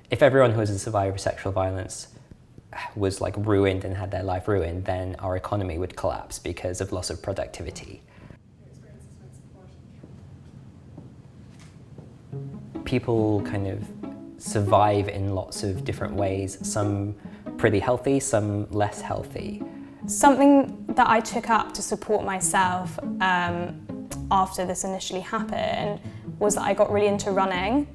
If everyone who was a survivor of sexual violence was like ruined and had their life ruined, then our economy would collapse because of loss of productivity. People kind of survive in lots of different ways, some pretty healthy, some less healthy. Something that I took up to support myself after this initially happened was that I got really into running.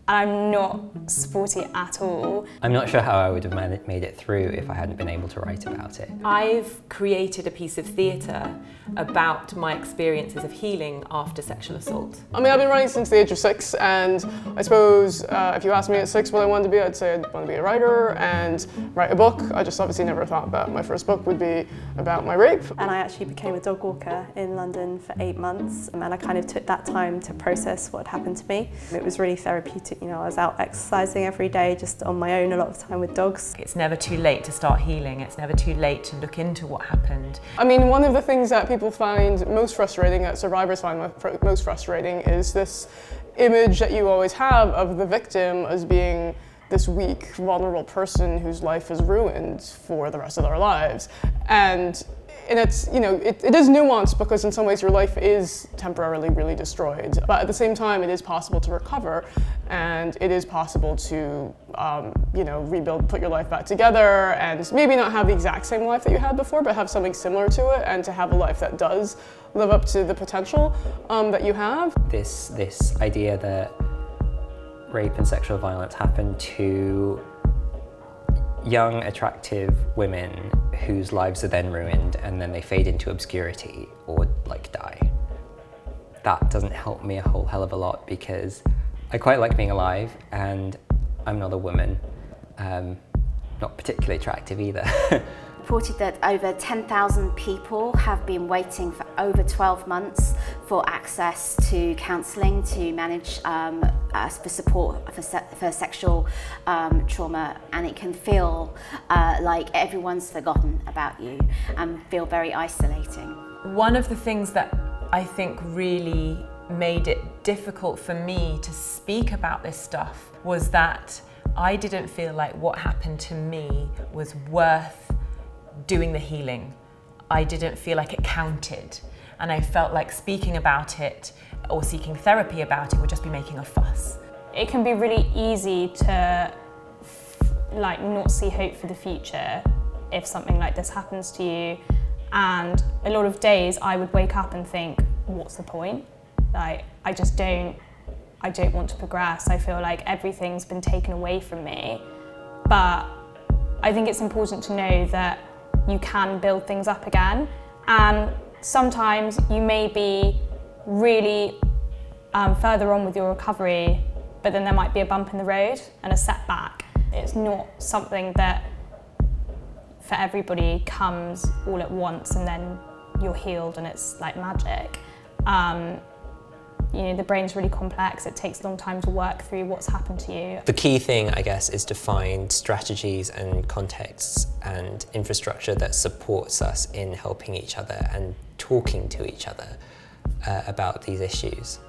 I'm not sporty at all. I'm not sure how I would have made it through if I hadn't been able to write about it. I've created a piece of theatre about my experiences of healing after sexual assault. I mean, I've been running since the age of 6, and I suppose if you asked me at 6 what I wanted to be, I'd say I'd want to be a writer and write a book. I just obviously never thought that my first book would be about my rape. And I actually became a dog walker in London for 8 months, and I kind of took that time to process what had happened to me. It was really therapeutic. You know, I was out exercising every day, just on my own, a lot of time with dogs. It's never too late to start healing. It's never too late to look into what happened. I mean, one of the things that people find most frustrating, that survivors find most frustrating, is this image that you always have of the victim as being this weak, vulnerable person whose life is ruined for the rest of their lives. And it's, you know, it is nuanced because in some ways your life is temporarily really destroyed. But at the same time, it is possible to recover, and it is possible to, you know, rebuild, put your life back together, and maybe not have the exact same life that you had before, but have something similar to it, and to have a life that does live up to the potential that you have. This idea that rape and sexual violence happen to young, attractive women whose lives are then ruined and then they fade into obscurity or like die. That doesn't help me a whole hell of a lot because I quite like being alive and I'm not a woman, not particularly attractive either. Reported that over 10,000 people have been waiting for over 12 months for access to counselling to manage for support for sexual trauma, and it can feel like everyone's forgotten about you and feel very isolating. One of the things that I think really made it difficult for me to speak about this stuff was that I didn't feel like what happened to me was worth doing the healing. I didn't feel like it counted, and I felt like speaking about it or seeking therapy about it would just be making a fuss. It can be really easy to like not see hope for the future if something like this happens to you, and a lot of days I would wake up and think, what's the point? Like, I don't want to progress. I feel like everything's been taken away from me. But I think it's important to know that you can build things up again, and sometimes you may be really further on with your recovery, but then there might be a bump in the road and a setback. It's not something that for everybody comes all at once and then you're healed and it's like magic. You know, the brain's really complex. It takes a long time to work through what's happened to you. The key thing, I guess, is to find strategies and contexts and infrastructure that supports us in helping each other and talking to each other about these issues.